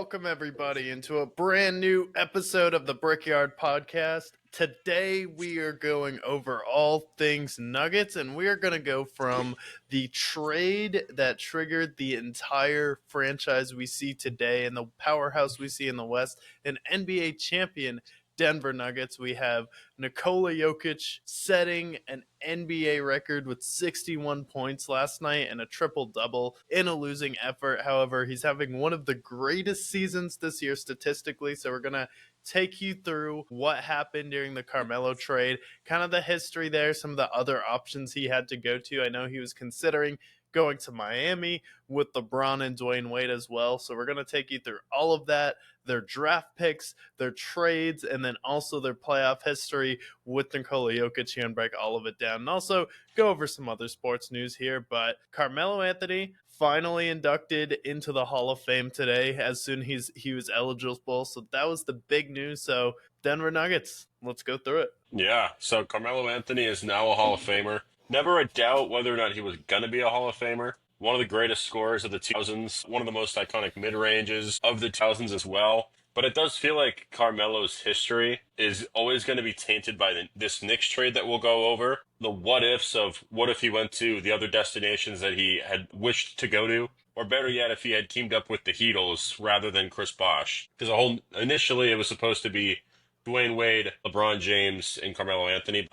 Welcome, everybody, into a brand new episode of the Brickyard podcast. Today, we are going over all things Nuggets, and we are going to go from the trade that triggered the entire franchise we see today and the powerhouse we see in the West, an NBA champion Denver Nuggets. We have Nikola Jokic setting an NBA record with 61 points last night and a triple-double in a losing effort. However, he's having one of the greatest seasons this year statistically, so we're going to take you through what happened during the Carmelo trade, kind of the history there, some of the other options he had to go to. I know he was considering going to Miami with LeBron and Dwayne Wade as well. So we're going to take you through all of that, their draft picks, their trades, and then also their playoff history with Nikola Jokic and break all of it down. And also go over some other sports news here. But Carmelo Anthony finally inducted into the Hall of Fame today as soon as he was eligible. So that was the big news. So Denver Nuggets, let's go through it. Yeah, so Carmelo Anthony is now a Hall of Famer. Never a doubt whether or not he was going to be a Hall of Famer. One of the greatest scorers of the 2000s, one of the most iconic mid-ranges of the 2000s as well. But it does feel like Carmelo's history is always going to be tainted by this Knicks trade that we'll go over. The what-ifs of what if he went to the other destinations that he had wished to go to. Or better yet, if he had teamed up with the Heatles rather than Chris Bosh. Because initially it was supposed to be Dwayne Wade, LeBron James, and Carmelo Anthony.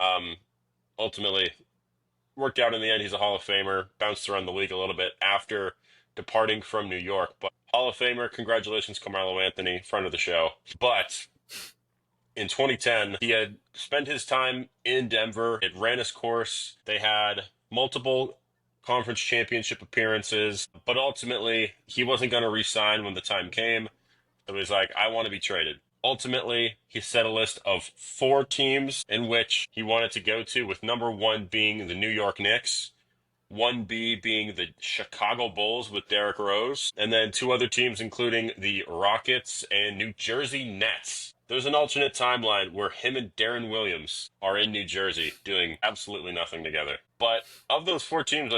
Ultimately, worked out in the end. He's a Hall of Famer. Bounced around the league a little bit after departing from New York. But Hall of Famer, congratulations, Carmelo Anthony, friend of the show. But in 2010, he had spent his time in Denver. It ran his course. They had multiple conference championship appearances. But ultimately, he wasn't going to re-sign when the time came. So he was like, I want to be traded. Ultimately, he set a list of 4 teams in which he wanted to go to, with number 1 being the New York Knicks, 1B being the Chicago Bulls with Derrick Rose, and then 2 other teams including the Rockets and New Jersey Nets. There's an alternate timeline where him and Darren Williams are in New Jersey doing absolutely nothing together. But of those 4 teams,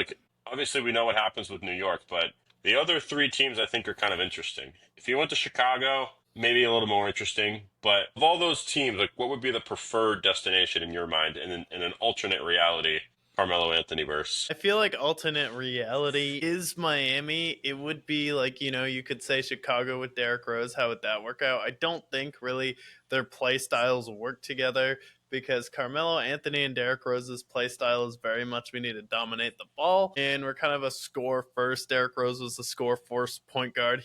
obviously we know what happens with New York, but the other 3 teams I think are kind of interesting. If he went to Chicago, maybe a little more interesting, but of all those teams, what would be the preferred destination in your mind in an alternate reality Carmelo Anthony verse? I feel like alternate reality is Miami. It would be you could say Chicago with Derrick Rose. How would that work out? I don't think really their play styles work together, because Carmelo Anthony and Derrick Rose's play style is very much we need to dominate the ball, and we're kind of a score first. Derrick Rose was a score first point guard.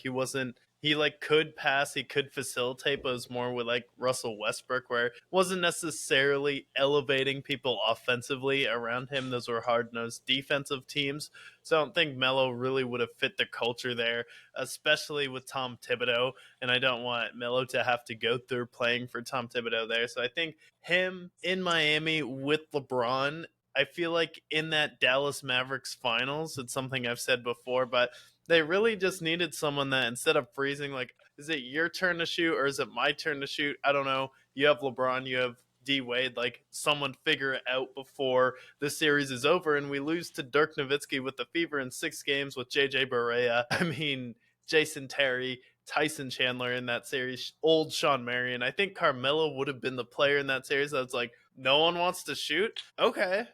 He could pass, he could facilitate, but it was more with Russell Westbrook, where it wasn't necessarily elevating people offensively around him. Those were hard-nosed defensive teams. So I don't think Melo really would have fit the culture there, especially with Tom Thibodeau. And I don't want Melo to have to go through playing for Tom Thibodeau there. So I think him in Miami with LeBron, I feel like in that Dallas Mavericks finals, it's something I've said before, but they really just needed someone that instead of freezing, is it your turn to shoot or is it my turn to shoot? I don't know. You have LeBron, you have D Wade, someone figure it out before the series is over and we lose to Dirk Nowitzki with the fever in 6 games with JJ Barea. I mean, Jason Terry, Tyson Chandler in that series, old Sean Marion. I think Carmelo would have been the player in that series that's no one wants to shoot. Okay.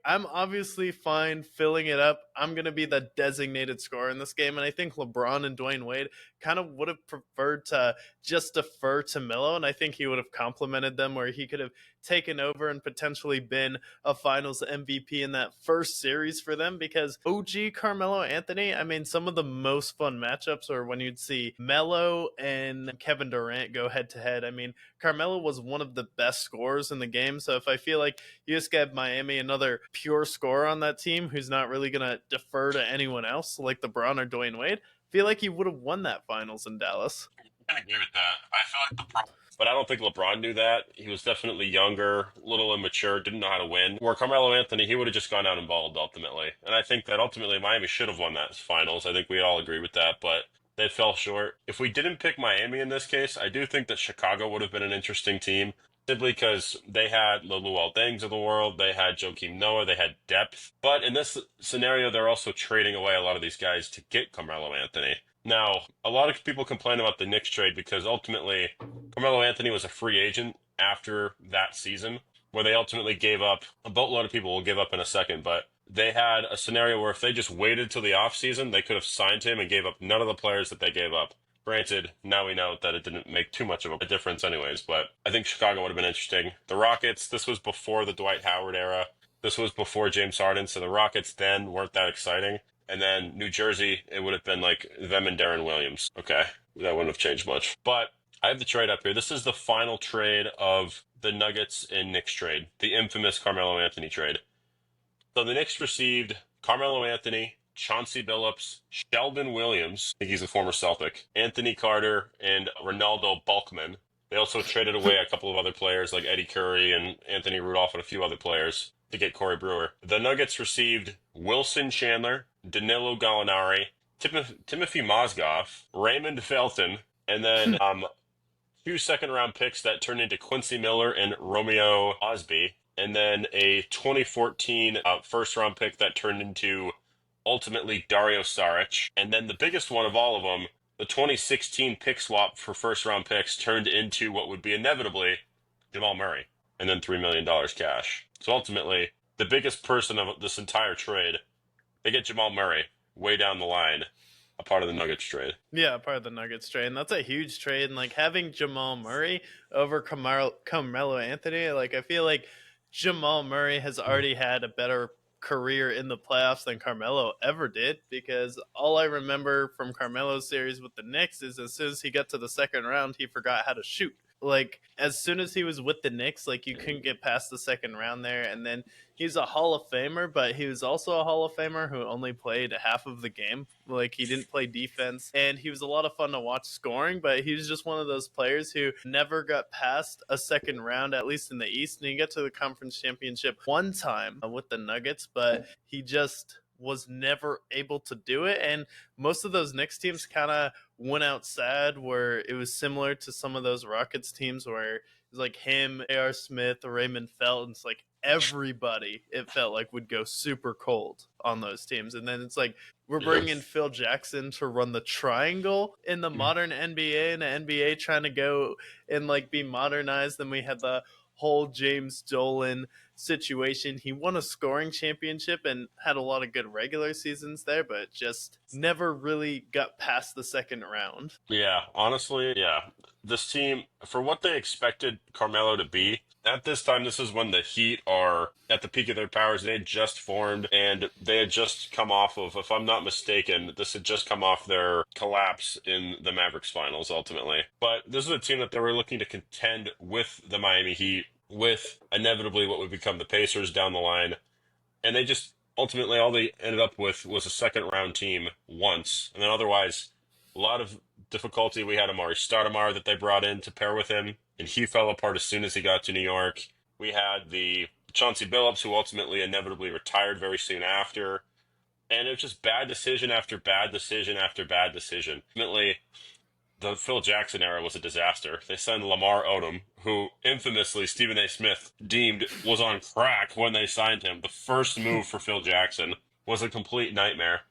I'm obviously fine filling it up. I'm going to be the designated scorer in this game. And I think LeBron and Dwayne Wade kind of would have preferred to just defer to Melo. And I think he would have complimented them, where he could have taken over and potentially been a finals MVP in that first series for them, because OG Carmelo Anthony, I mean, some of the most fun matchups are when you'd see Melo and Kevin Durant go head to head. I mean, Carmelo was one of the best scorers in the game. So if I feel like you just give Miami another pure scorer on that team who's not really going to defer to anyone else like LeBron or Dwayne Wade, I feel like he would have won that finals in Dallas. I agree with that. I feel like the problem, but I don't think LeBron knew that. He was definitely younger, a little immature, didn't know how to win. Where Carmelo Anthony, he would have just gone out and balled ultimately. And I think that ultimately Miami should have won that finals. I think we all agree with that, but they fell short. If we didn't pick Miami in this case, I do think that Chicago would have been an interesting team, simply because they had the Luol Dengs of the world, they had Joakim Noah, they had depth. But in this scenario, they're also trading away a lot of these guys to get Carmelo Anthony. Now, a lot of people complain about the Knicks trade because ultimately Carmelo Anthony was a free agent after that season, where they ultimately gave up a boatload of people. We'll give up in a second, but they had a scenario where if they just waited till the offseason, they could have signed him and gave up none of the players that they gave up. Granted, now we know that it didn't make too much of a difference anyways, but I think Chicago would have been interesting. The Rockets, this was before the Dwight Howard era. This was before James Harden, so the Rockets then weren't that exciting. And then New Jersey, it would have been like them and Darren Williams. Okay, that wouldn't have changed much. But I have the trade up here. This is the final trade of the Nuggets and Knicks trade, the infamous Carmelo Anthony trade. So the Knicks received Carmelo Anthony, Chauncey Billups, Sheldon Williams, I think he's a former Celtic, Anthony Carter, and Ronaldo Bulkman. They also traded away a couple of other players like Eddie Curry and Anthony Rudolph and a few other players to get Corey Brewer. The Nuggets received Wilson Chandler, Danilo Gallinari, Timothy Mozgov, Raymond Felton, and then two second-round picks that turned into Quincy Miller and Romeo Osby, and then a 2014 first-round pick that turned into ultimately Dario Saric, and then the biggest one of all of them, the 2016 pick swap for first-round picks turned into what would be inevitably Jamal Murray, and then $3 million cash. So ultimately, the biggest person of this entire trade, they get Jamal Murray way down the line, a part of the Nuggets trade. Yeah, part of the Nuggets trade. And that's a huge trade. And like having Jamal Murray over Carmelo Anthony, like I feel like Jamal Murray has already had a better career in the playoffs than Carmelo ever did, because all I remember from Carmelo's series with the Knicks is as soon as he got to the second round, he forgot how to shoot. Like as soon as he was with the Knicks, like you couldn't get past the second round there. And then he's a Hall of Famer, but he was also a Hall of Famer who only played half of the game. Like he didn't play defense, and he was a lot of fun to watch scoring, but he was just one of those players who never got past a second round, at least in the East. And he got to the conference championship one time with the Nuggets, but he just was never able to do it. And most of those Knicks teams kind of went out sad, where it was similar to some of those Rockets teams where it was like him, A.R. Smith, Raymond Felton. It's like everybody, it felt like, would go super cold on those teams. And then it's like we're bringing in Phil Jackson to run the triangle in the modern NBA, and the NBA trying to go and like be modernized. Then we had the whole James Dolan situation. He won a scoring championship and had a lot of good regular seasons there, but just never really got past the second round. Yeah, honestly, yeah. This team, for what they expected Carmelo to be, at this time, this is when the Heat are at the peak of their powers. They had just formed, and they had just come off of, if I'm not mistaken, this had just come off their collapse in the Mavericks finals, ultimately. But this is a team that they were looking to contend with the Miami Heat, with inevitably what would become the Pacers down the line. And they just, ultimately, all they ended up with was a second-round team once. And then otherwise, a lot of difficulty. We had Amari Stoudemire that they brought in to pair with him, and he fell apart as soon as he got to New York. We had the Chauncey Billups, who ultimately inevitably retired very soon after. And it was just bad decision after bad decision after bad decision. Ultimately, the Phil Jackson era was a disaster. They signed Lamar Odom, who infamously Stephen A. Smith deemed was on crack when they signed him. The first move for Phil Jackson was a complete nightmare.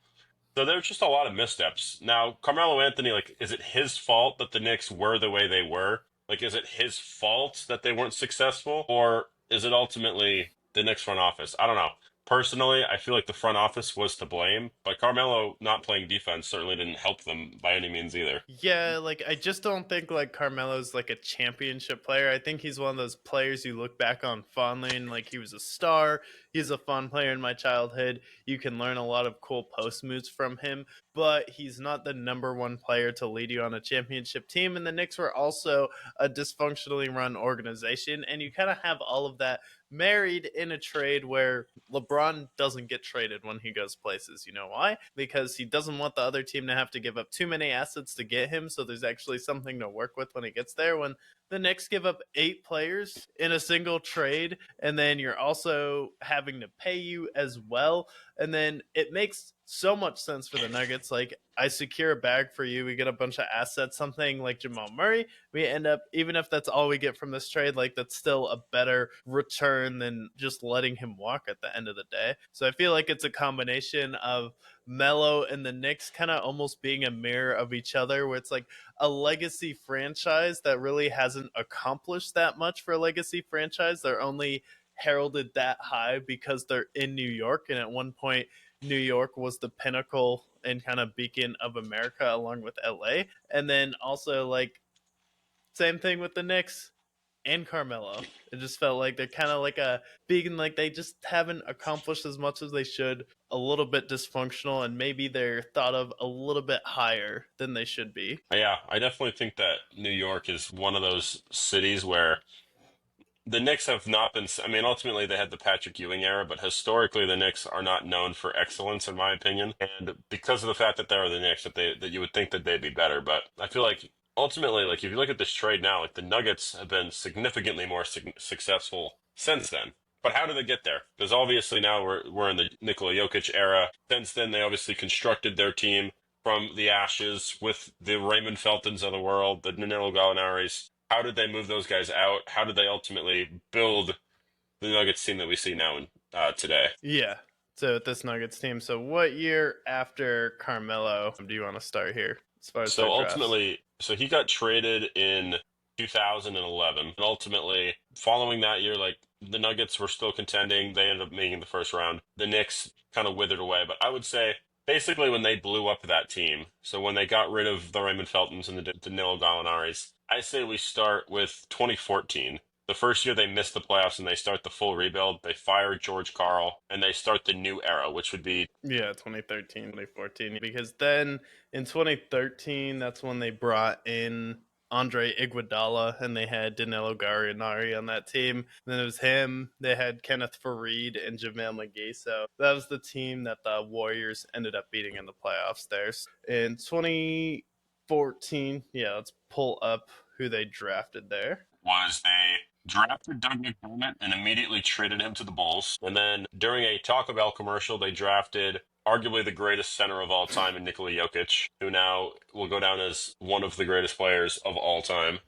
So there was just a lot of missteps. Now, Carmelo Anthony, like, is it his fault that the Knicks were the way they were? Like, is it his fault that they weren't successful? Or is it ultimately the Knicks front office? I don't know. Personally, I feel like the front office was to blame, but Carmelo not playing defense certainly didn't help them by any means either. Yeah, like I just don't think like Carmelo's like a championship player. I think he's one of those players you look back on fondly, and like he was a star. He's a fun player in my childhood. You can learn a lot of cool post moves from him, but he's not the number one player to lead you on a championship team. And the Knicks were also a dysfunctionally run organization, and you kind of have all of that married in a trade where LeBron doesn't get traded when he goes places. You know why? Because he doesn't want the other team to have to give up too many assets to get him, so there's actually something to work with when he gets there. When the Knicks give up 8 players in a single trade, and then you're also having having to pay you as well. And then it makes so much sense for the Nuggets. Like, I secure a bag for you, we get a bunch of assets, something like Jamal Murray. We end up, even if that's all we get from this trade, like, that's still a better return than just letting him walk at the end of the day. So I feel like it's a combination of Melo and the Knicks kind of almost being a mirror of each other, where it's like a legacy franchise that really hasn't accomplished that much for a legacy franchise. They're only heralded that high because they're in New York, and at one point New York was the pinnacle and kind of beacon of America along with LA. And then also, like, same thing with the Knicks and Carmelo. It just felt like they're kind of like a beacon, like they just haven't accomplished as much as they should, a little bit dysfunctional, and maybe they're thought of a little bit higher than they should be. Yeah, I definitely think that New York is one of those cities where the Knicks have not been. I mean, ultimately they had the Patrick Ewing era, but historically the Knicks are not known for excellence, in my opinion. And because of the fact that they're the Knicks, that you would think that they'd be better. But I feel like ultimately, like if you look at this trade now, like the Nuggets have been significantly more successful since then. But how did they get there? Because obviously now we're in the Nikola Jokic era. Since then, they obviously constructed their team from the ashes with the Raymond Feltons of the world, the Danilo Gallinaris. How did they move those guys out? How did they ultimately build the Nuggets team that we see now in today? Yeah. So with this Nuggets team, so what year after Carmelo do you want to start here as far as their So drafts? ultimately, so he got traded in 2011, and ultimately, following that year, like the Nuggets were still contending. They ended up making the first round. The Knicks kind of withered away, but I would say basically when they blew up that team, so when they got rid of the Raymond Feltons and the Danilo Gallinaris, I say we start with 2014. The first year they missed the playoffs and they start the full rebuild. They fire George Karl and they start the new era, which would be Yeah, 2013, 2014. Because then in 2013, that's when they brought in Andre Iguodala and they had Danilo Gallinari on that team. And then it was him. They had Kenneth Faried and JaVale McGee. So that was the team that the Warriors ended up beating in the playoffs there. In 2014, yeah, let's pull up who they drafted there. was they drafted Doug McDermott and immediately traded him to the Bulls. And then during a Taco Bell commercial, they drafted arguably the greatest center of all time in Nikola Jokic, who now will go down as one of the greatest players of all time.